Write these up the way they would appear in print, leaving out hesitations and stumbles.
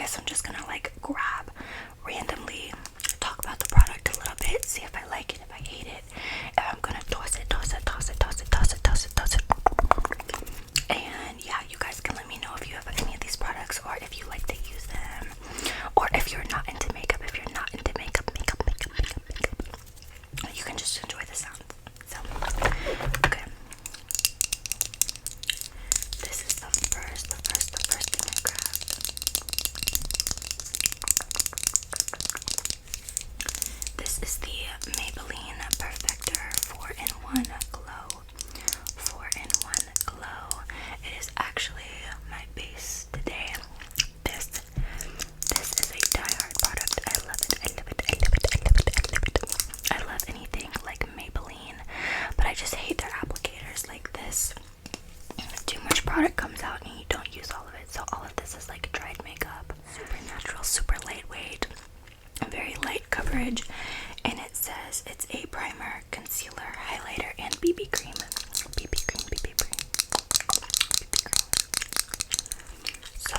guess I'm just gonna like grab randomly, talk about the product a little bit, see if I like it, if I hate it, if I'm gonna toss it. And yeah, you guys can let me know if you have any of these products, or if you like to use them, or if you're not into makeup. If you're not into makeup, you can just enjoy the sound. So, okay. This is the first thing I grabbed. This is the Maybelline Perfector 4-in-1 Glow. 4-in-1 Glow. It is actually my base today. This is a diehard product. I love it. I love anything like Maybelline, but I just hate their applicators like this. Too much product comes out and you don't use all of it. So all of this is like dried makeup. Super natural, super lightweight, very light coverage, and it says it's a primer, concealer, highlighter, and BB cream. BB cream. So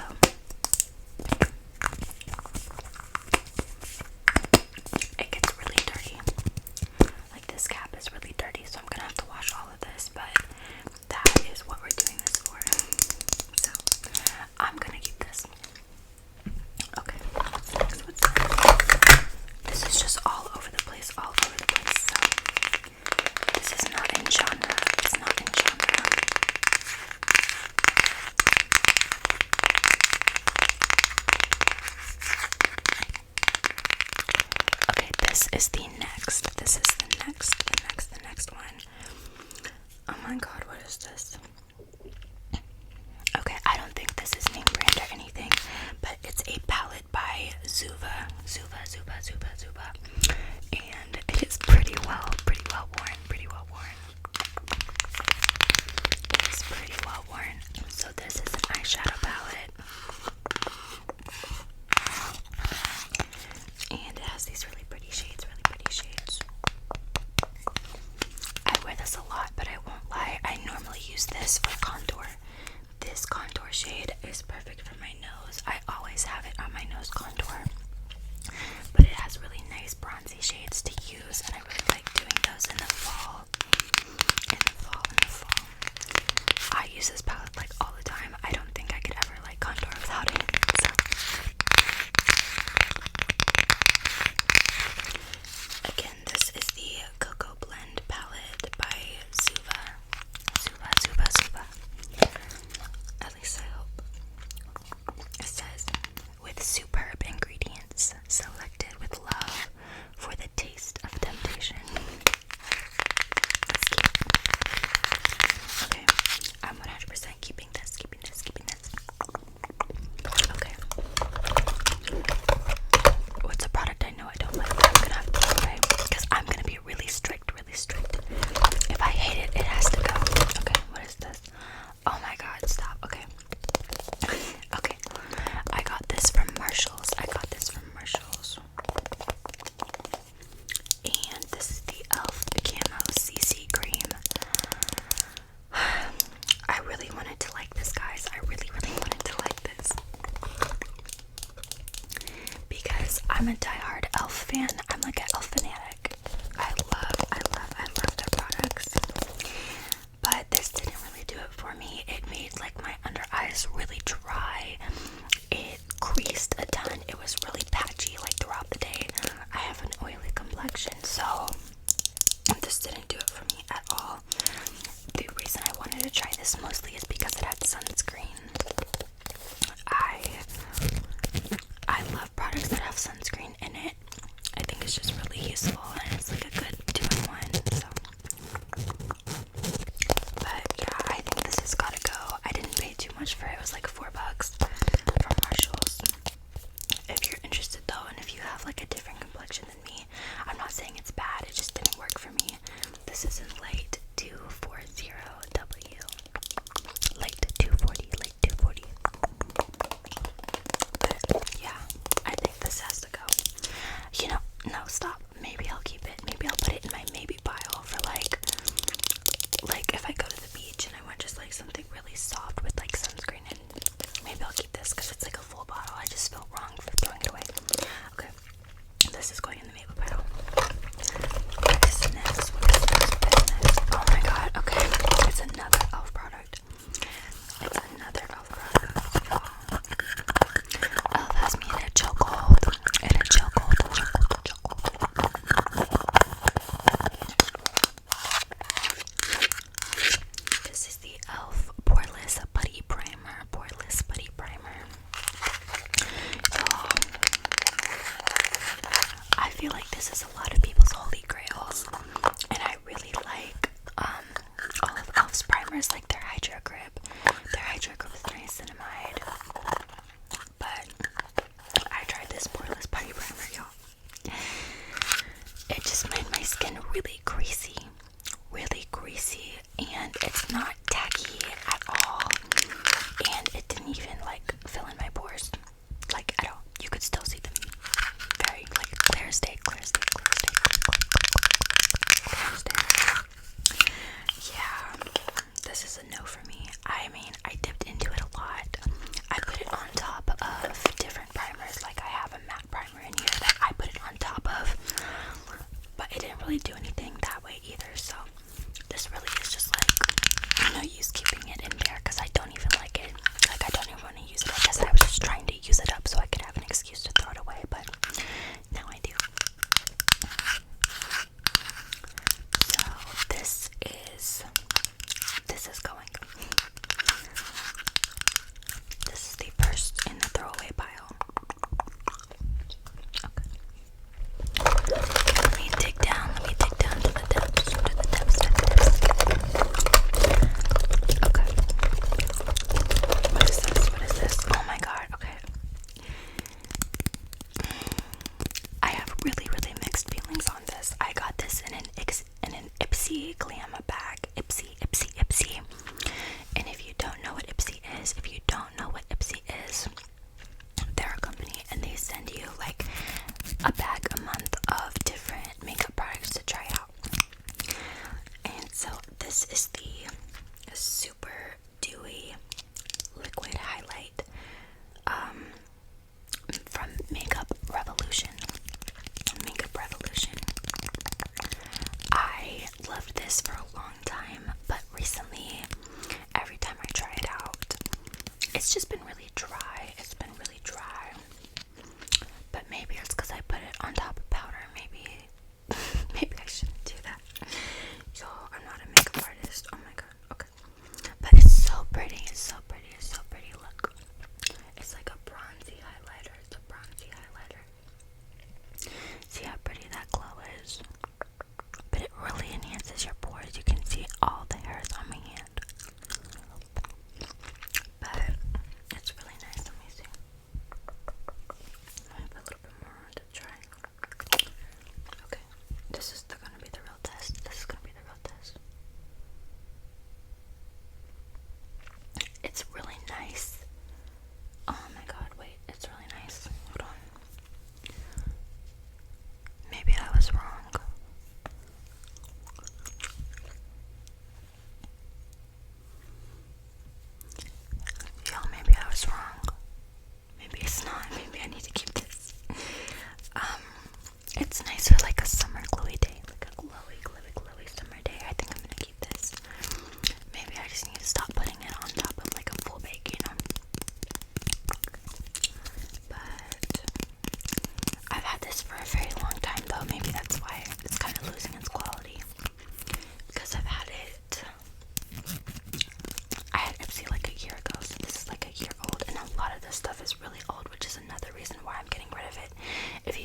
it gets really dirty. Like, this cap is really dirty, so I'm gonna have to wash all of this, but that is what we're doing this for. So I'm gonna keep this. Okay, what's next? This is just all over the place. So this is not in genre. It's not in genre. Okay, this is the next. The next one. Oh my god, what is this? Okay, I don't think this is name brand or anything, but it's a palette by Zuva, and it is pretty well worn. It is pretty well worn. So this is an eyeshadow palette, and it has these really pretty shades. I wear this a lot, but I won't lie, I normally use this for contour. This contour shade is perfect for my nose. I always have it on my nose contour, but it has really nice bronzy shades to use, and I really like doing those in the fall. I use this palette like all the time. I don't think I could ever like contour without it. So. Again, this is the Cocoa Blend palette by Zuva. At least I hope. It says, with superb ingredients selected with love for the taste of temptation. That's cute. Okay, I'm 100% keeping this. Okay. What's a product I know I don't like that I'm gonna have to throw away? Because I'm gonna be really strict. If I hate it, it has to go. Okay, what is this? Oh my god, stop. Okay. Okay. I got this from Marshalls. And this is the e.l.f. Camo CC Cream. I really wanted to like this, guys. I really wanted to like this. Because I'm a diehard e.l.f. fan. I'm like an e.l.f. fanatic. I love their products. But this didn't really do it for me. It made like my under eyes really dry. It creased a ton. It was really patchy like throughout the day. I have an oily complexion, so this didn't do it for me at all. The reason I wanted to try this mostly is because it had sunscreen. I love products that have sunscreen in it. I think it's just really useful.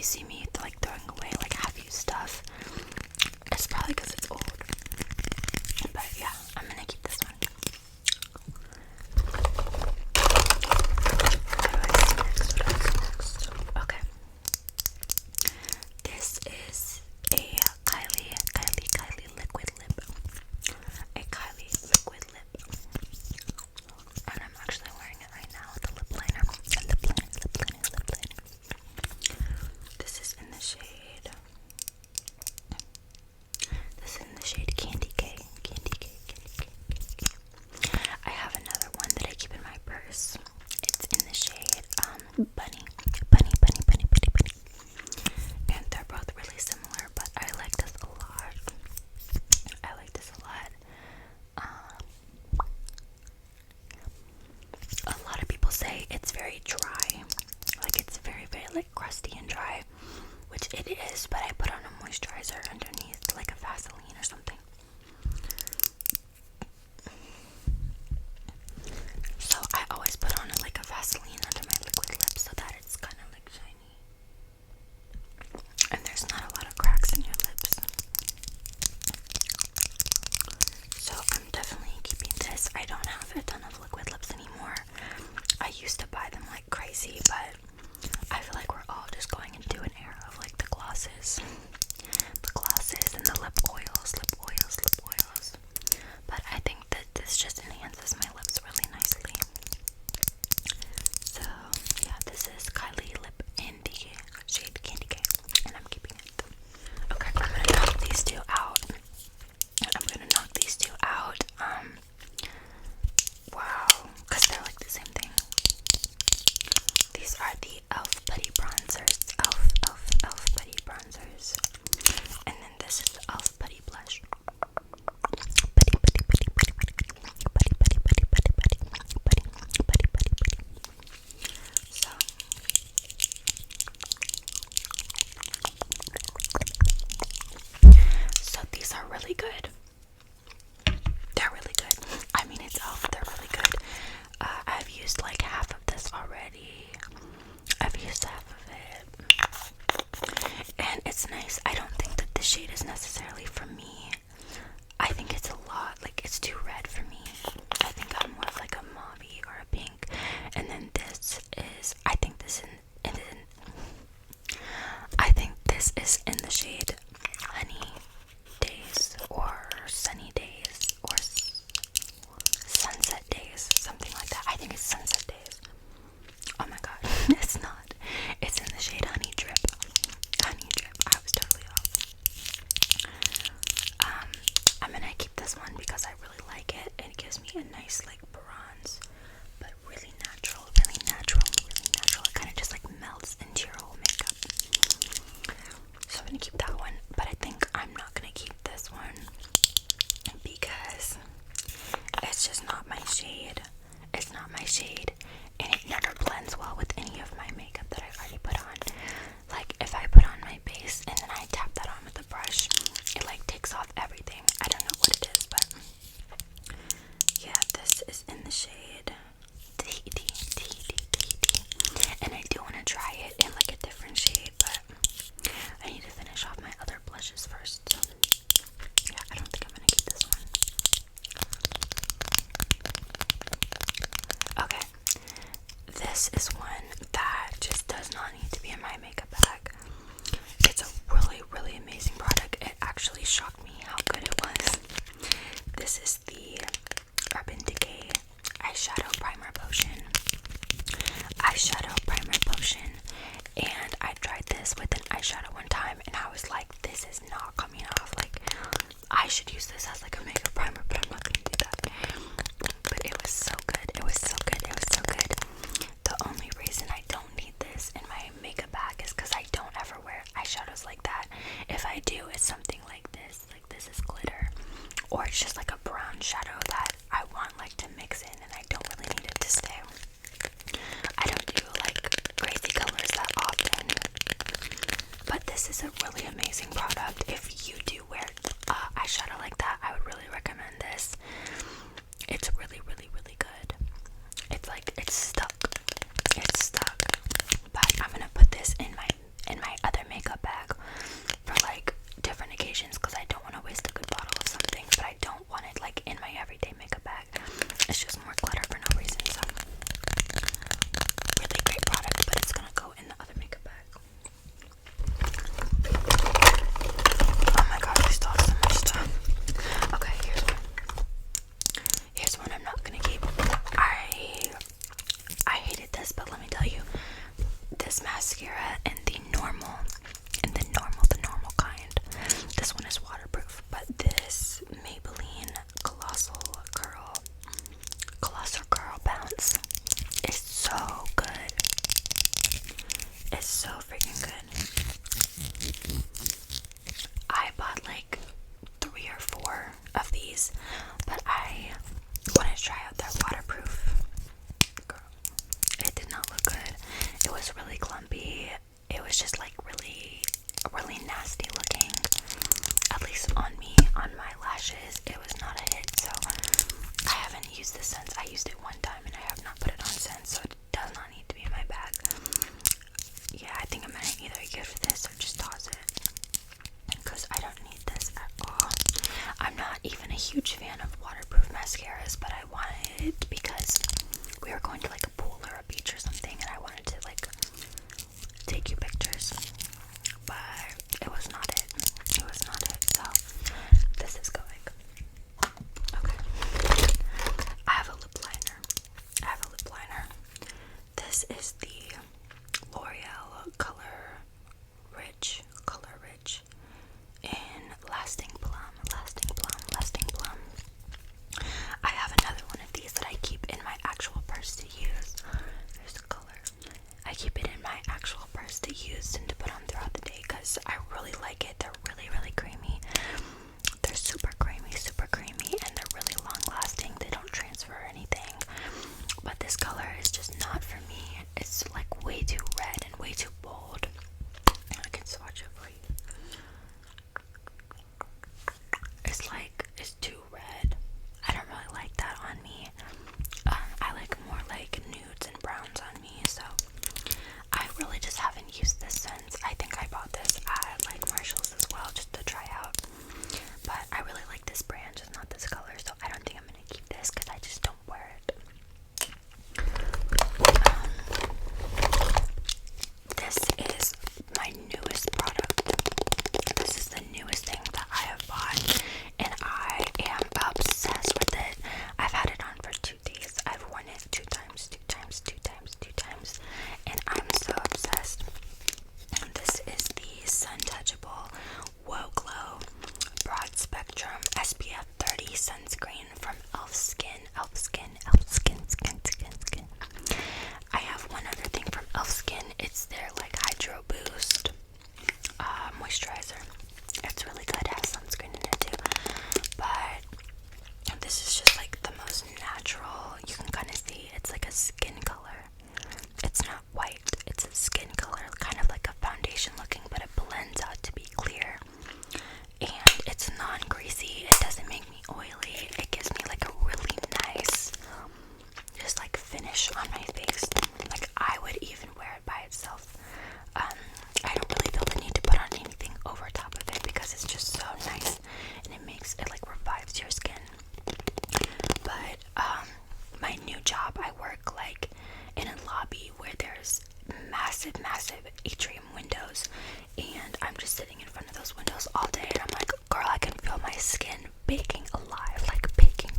see me like throwing away like half-used stuff, it's probably because it's old. But yeah, I'm gonna keep this one. Next? Okay. This is a Kylie liquid lip. A Kylie liquid lip. And I'm actually wearing it right now with the lip liner. Lip liner. This is in the shade. Candy K. I have another one that I keep in my purse. It's in the shade Bunny. And they're both really similar, but I like this a lot. A lot of people say it's very dry. Like it's very, very like crusty and dry, which it is, but I put on a moisturizer underneath, like a Vaseline or something. So I always put on like a Vaseline under my liquid lips so that it's kind of like shiny. And there's not a lot of cracks in your lips. So I'm definitely keeping this. I don't have a ton of liquid lips anymore. I used to buy them like crazy, but I feel like we're all just going into an era of like the glosses. The glosses and the lip oils. But I think that this just enhances my lips really nicely. So yeah, this is Kylie lip in the shade Candy K, and I'm keeping it. Okay, I'm gonna knock these two out. Wow, because they're like the same thing. These are the e.l.f. putty bronzers. e.l.f. putty bronzers. And then this is the e.l.f. putty blush. So these are really good. They're really good. I mean, it's e.l.f. They're really good. I've used like half of this already. And it's nice. I don't think that this shade is necessarily for me. I think it's a lot, like it's too red for me. I think I'm more of like a mauve or a pink. And then this is, I think this is in the shade Honey Days or Sunny Days or Sunset Days, something like that. I think it's Sunset Days. Oh my god, it's not. It's in the shade Honey Drip. I was totally off. I'm gonna keep this one because I really like it. It gives me a nice like bronze, but really natural. It kind of just like melts into your whole makeup. So I'm gonna keep that one, but I think I'm not gonna keep this one because it's just not my shade. It's not my shade, and it never blends well with any of my makeup that I've already put on. Like if I put on my base and then I tap that on with a brush, it like takes off everything. I don't know what it is, but yeah, this is in the shade T. And I do want to try it in like a different shade, but I need to finish off my other blushes first. So yeah, I don't think I'm gonna keep this one. Okay, this is one that just does not need to be in my makeup bag. It's a really, really amazing product. It actually shocked me how good it was. This is the Urban Decay eyeshadow primer potion. And I tried this with an eyeshadow one time, and I was like, this is not coming off. Like, I should use this as like a makeup primer, but I'm not gonna do that. But it was so good. The only reason I don't need this in my makeup bag is because I don't ever wear eyeshadows like that. If I do, it's something like this. Like this is glitter, or it's just like a brown shadow that I want like to mix in, and I don't really need it to stay. I don't do like crazy colors that often, but this is a really amazing product. If you do wear eyeshadow like that, I would really recommend this. It's really, really, really good. It's like it's stuck, but I'm gonna put this in my other It's so freaking good. I bought like 3 or 4 of these, but I wanted to try out their waterproof. Girl, it did not look good. It was really clumpy. It was just like really, really nasty looking. At least on me, on my lashes, it was not a hit. So I haven't used this since. I used it one time and I have not put it on since. So it does not need to be in my bag. Yeah, I think I'm gonna either gift this or just toss it, because I don't need this at all. I'm not even a huge fan of waterproof mascaras, but I wanted it because we were going to like a pool or a beach or something, and I wanted to like take you pictures, but it was not it. It was not it. So this is going. Okay. I have a lip liner. This is the L'Oreal Color Rich in Lasting Plum. I have another one of these that I keep in my actual purse to use. There's the color. I keep it in my actual purse to use and to put on throughout the day because I really like it. They're really, really creamy. They're super creamy, and they're really long lasting. They don't transfer or anything. But this color is just not for me. It's like way too red and way too bold. I can swatch it for you. It's too red. I don't really like that on me. I like more like nudes and browns on me, so I really just haven't used this since. I think I bought this at like Marshall's as well just to try out, but I really like this brand, just not this color, so I don't think I'm gonna keep this because I just don't wear it. This is my newest product. This is the newest thing that I have bought, and I am obsessed with it. I've had it on for 2 days. I've worn it 2 times, and I'm so obsessed. This is the Sun Touchable Wow Glow Broad Spectrum SPF 30 sunscreen from Elf Skin. I have one other thing from Elf Skin. It's their like Hydro Boost moisturizer. It's really good. It has sunscreen in it too. But this is just like the most natural. You can kind of see it's like a skin color. It's not white. It's a skin color, kind of like a foundation looking, but it blends out to be clear. And it's non-greasy. It doesn't make me oily. It gives me like a really nice just like finish on my face. Like I would even wear it by itself. I don't really feel the need to put on anything over top of it because it's just so nice, and it like revives your skin. But my new job, I work like in a lobby where there's massive atrium windows, and I'm just sitting in front of those windows all day, and I'm like, girl, I can feel my skin baking alive, like baking.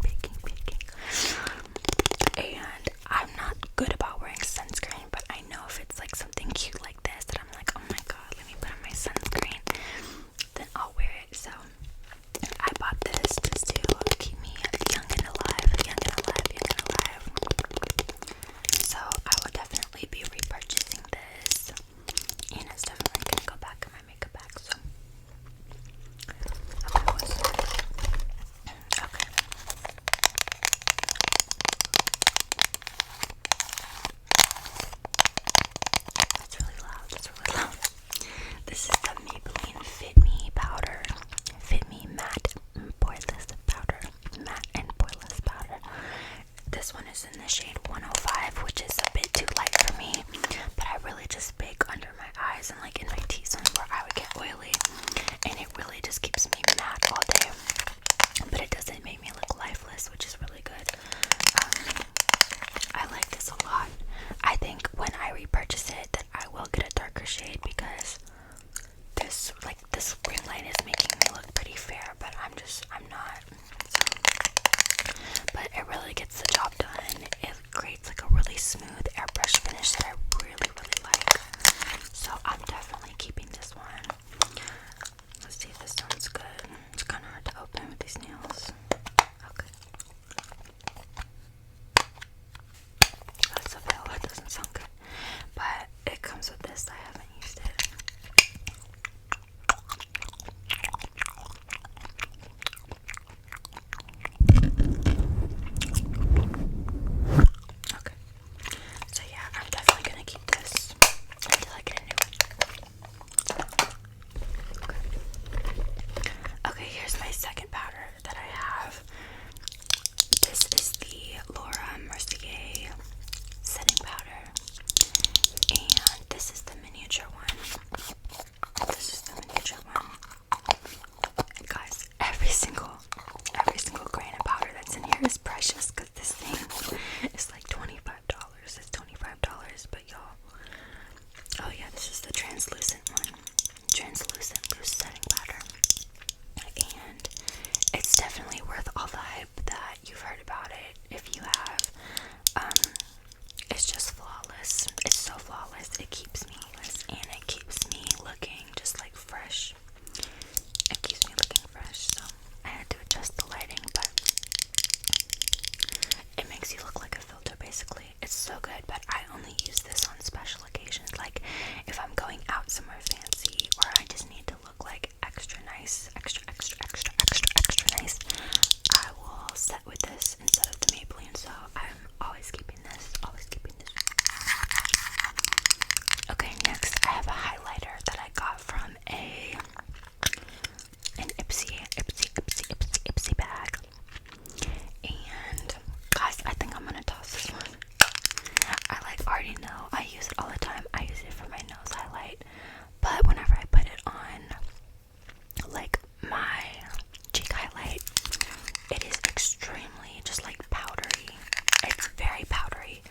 And I'm not good about wearing sunscreen, but I know if it's like something cute like this that I'm like, oh my god, let me put on my sunscreen, then I'll wear it. So I bought this just to keep me young and alive. So I will definitely be repurchasing this, and it's definitely gonna go back in my makeup bag. So okay, what's this? Oh yeah, this is the translucent one. Translucent loose setting powder. And it's definitely worth all the hype that you've heard about it. If you have, it's just flawless. It's so flawless. It keeps me looking just like fresh. It keeps me looking fresh. So I had to adjust the lighting, but it makes you look like a filter basically. It's so good, but I only use this on special occasions. Like if I'm going out somewhere fancy or I just need to look like extra nice, extra nice, I will set with this instead of the Maybelline. So I'm always keeping this, Okay, next I have a highlighter that I got from an Ipsy bag. And guys, I think I'm gonna toss this one. I already know I use it all the time. I use it for my nose highlight, but whenever I put it on like my cheek highlight, it is extremely just like powdery. It's very powdery,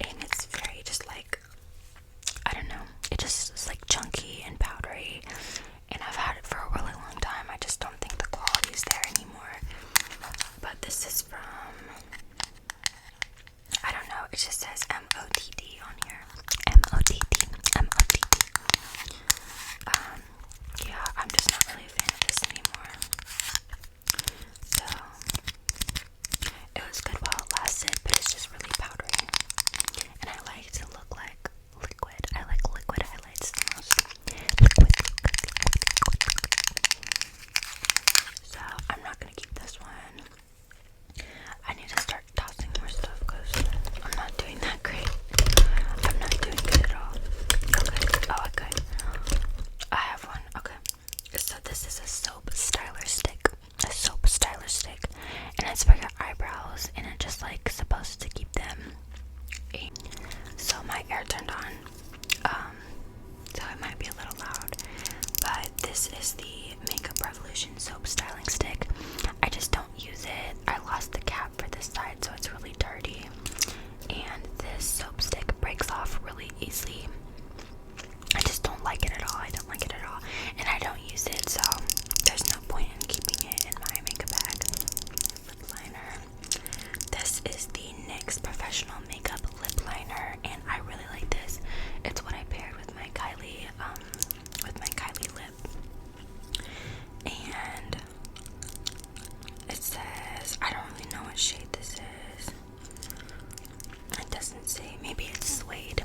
and it's very just like, I don't know, it just is like chunky and powdery, and I've had it for a really long time. I just don't think the quality is there anymore. But this is from, I don't know, it just says MOTD on here. MOTD. Yeah, I'm just not really a fan of this anymore. So, it was good while it lasted, but it's just really powdery. And I like it to look like liquid. I like liquid highlights the most. Liquid. So, I'm not gonna keep this one. I need to start tossing more stuff because I'm not doing that great. I'm not doing good at all. Okay. Oh, okay. I have one. Okay. So this is a soap styler stick. And it's for your eyebrows, and it's just like supposed to keep them. So my air turned on. So it might be a little loud. But this is the Makeup Revolution soap styling stick. I just don't use it. I lost the cap for this side, so it's really dirty. And this soap stick breaks off really easily. I just don't like it at all. And I don't use it, so there's no point in keeping it in my makeup bag. Lip liner. This is the NYX Professional Makeup Lip Liner, and I really like this. It's what I paired with my Kylie lip. And it says, I don't really know what shade this is. It doesn't say. Maybe it's suede.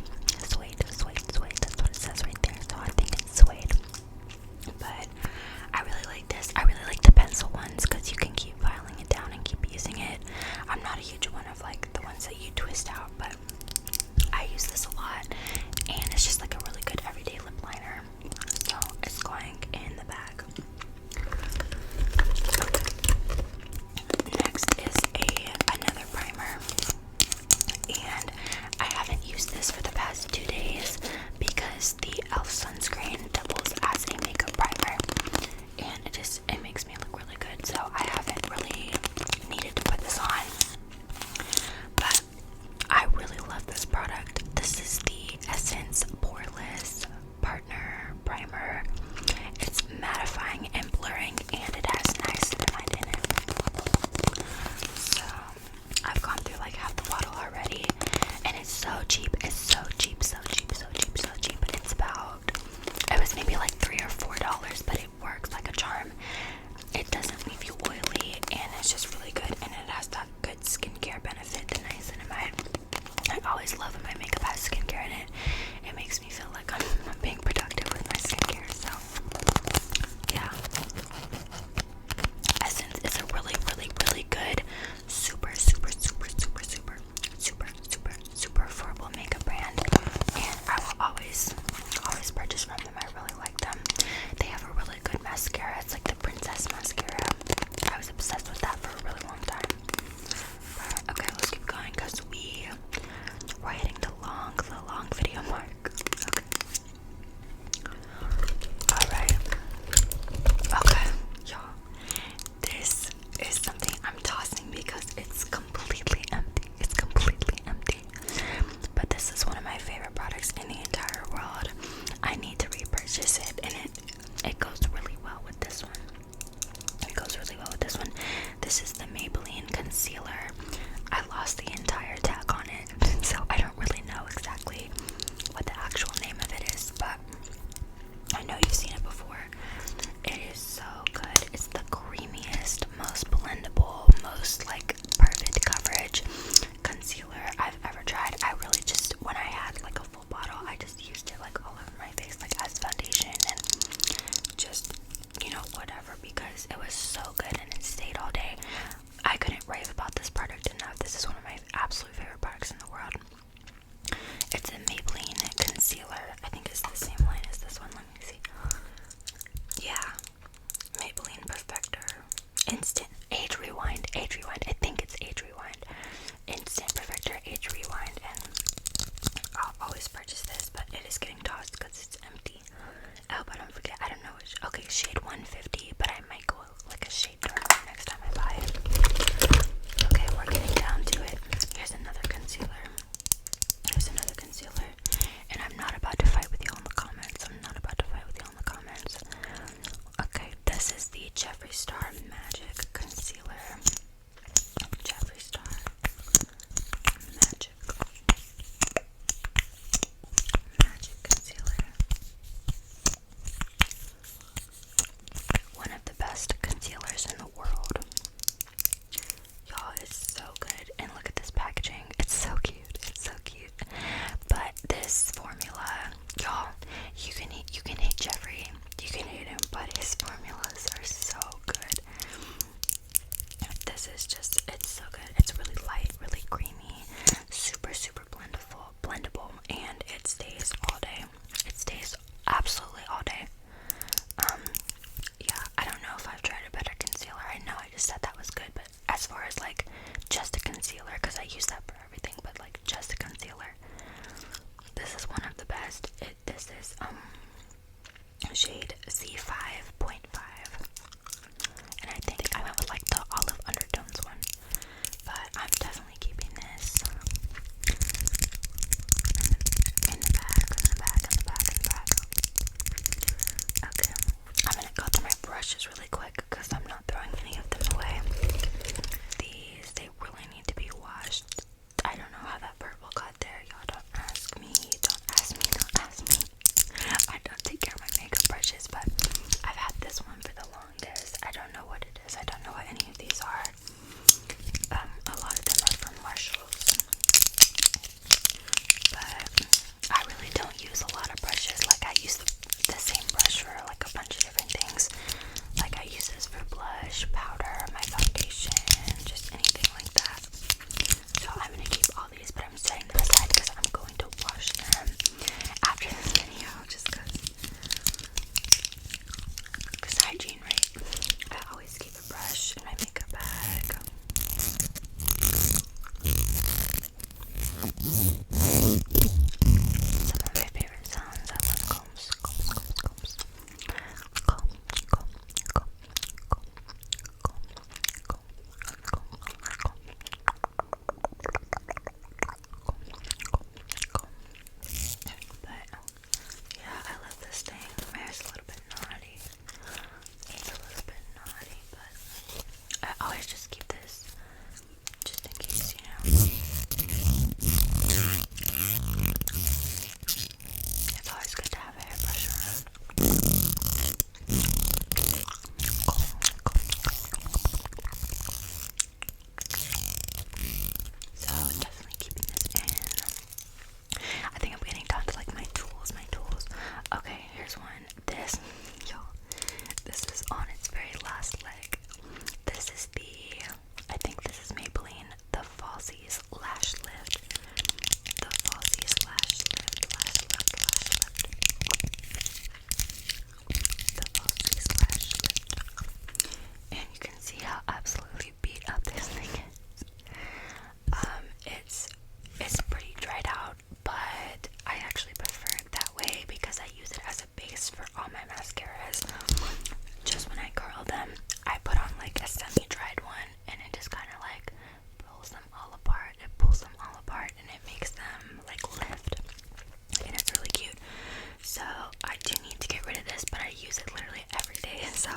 So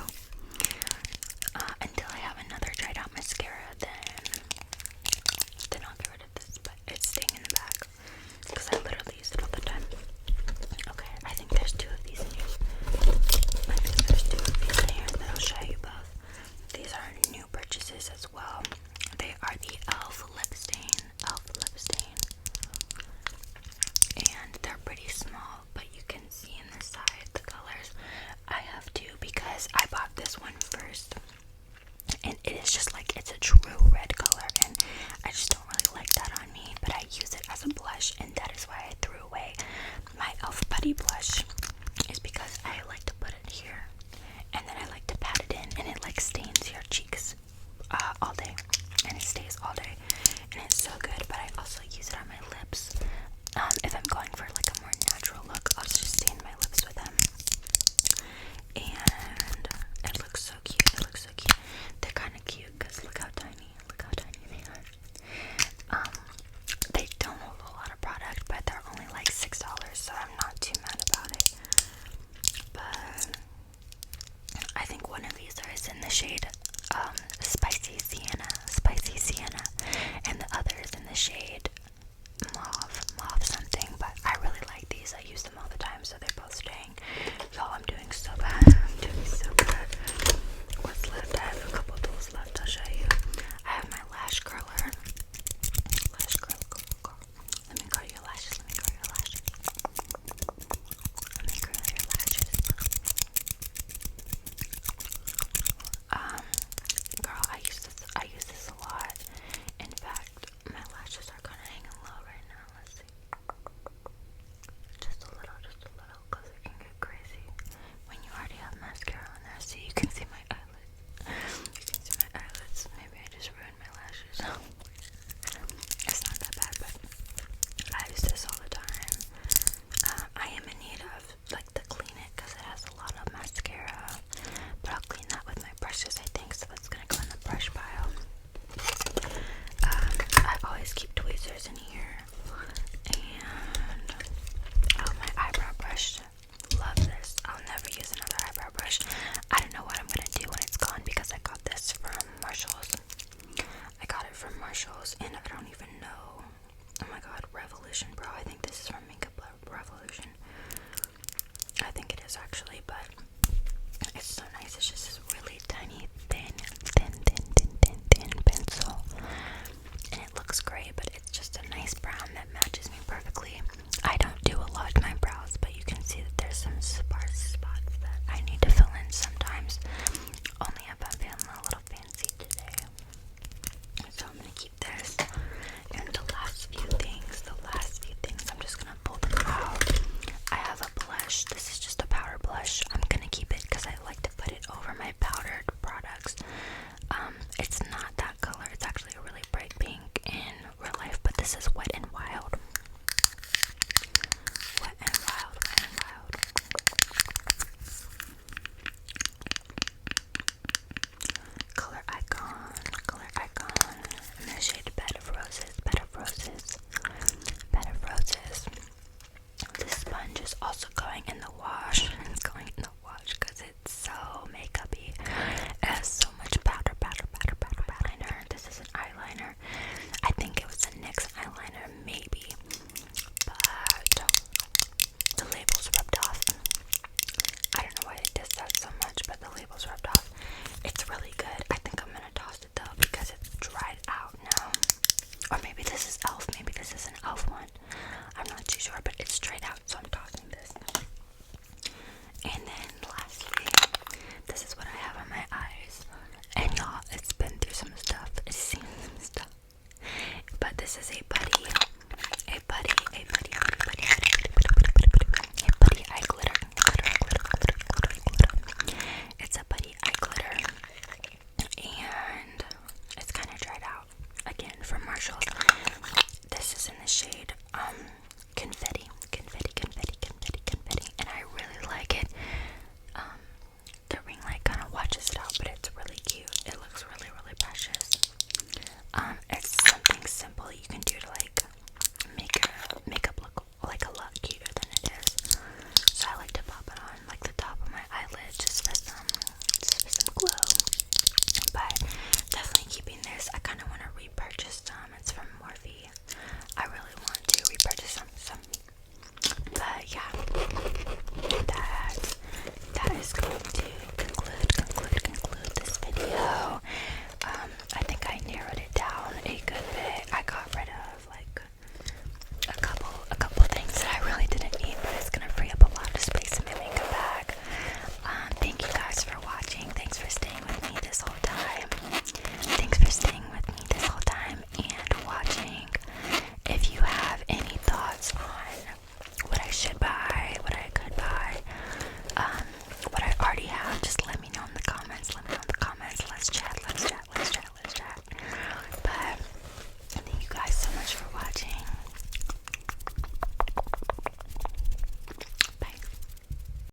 until I have another dried out mascara, then I'll get rid of this, but it's staying in the bag because I literally use it all the time. Okay, I think there's two of these in here. That I'll show you both. These are new purchases as well. They are the e.l.f. lip stain. And they're pretty small, but you can see in the side the colors. I have two because I bought this one first, and it is just like, it's a true red color, and I just don't really like that on me, but I use it as a blush, and that is why I threw away my e.l.f. putty blush, is because I like to put it here, and then I like to pat it in, and it like stains your cheeks all day, and it stays all day, and it's so good. But I also use it on my lips. If I'm going for like a more natural look, I'll just stain my lips with them, and it looks so cute. They're kind of cute because look how tiny they are. They don't hold a lot of product, but they're only like $6, so I'm not too mad about it. But I think one of these is in the shade spicy sienna, and the other is in the shade mauve something. But I really like these. I use them all the time, so they're both staying. Y'all, I'm doing so bad. What's left? I have a couple of those left. I'll show you. I have my lash curler. Let me curl your lashes. Girl, I use this a lot. In fact, my lashes are kind of hanging low right now. Let's see. Just a little, because it can get crazy when you already have mascara on there. See, you can see my eyelids. Maybe I just ruined my lashes. It's not that bad, but I use this all the time. I am in need of like to clean it because it has a lot of mascara, but I'll clean that with my brushes, I think, so that's gonna go in the brush pile. I always keep tweezers in here, and my eyebrow brush. Love this. I'll never use another eyebrow brush. I don't know what I'm gonna do when it's gone because I got this from Marshalls. And I don't even know. Oh my god, Revolution, bro. I think this is from Makeup Revolution. I think it is actually, but it's so nice. It's just this really tiny, thin pencil, and it looks great. But it's just a nice brown that matches me perfectly. I don't do a lot in my brows, but you can see that there's some sparse spots that I need to fill in sometimes. Only if I'm feeling a little fancy today. So I'm gonna keep this. And the last few things, I'm just gonna pull them out. I have a blush. This is just a powder blush. I'm gonna keep it because I like to put it over my powdered products. It's not that color. It's actually a really bright pink in real life, but this is Wet and Wild. Color Icon. And the shade Bed of Roses. This sponge is also going in the wash.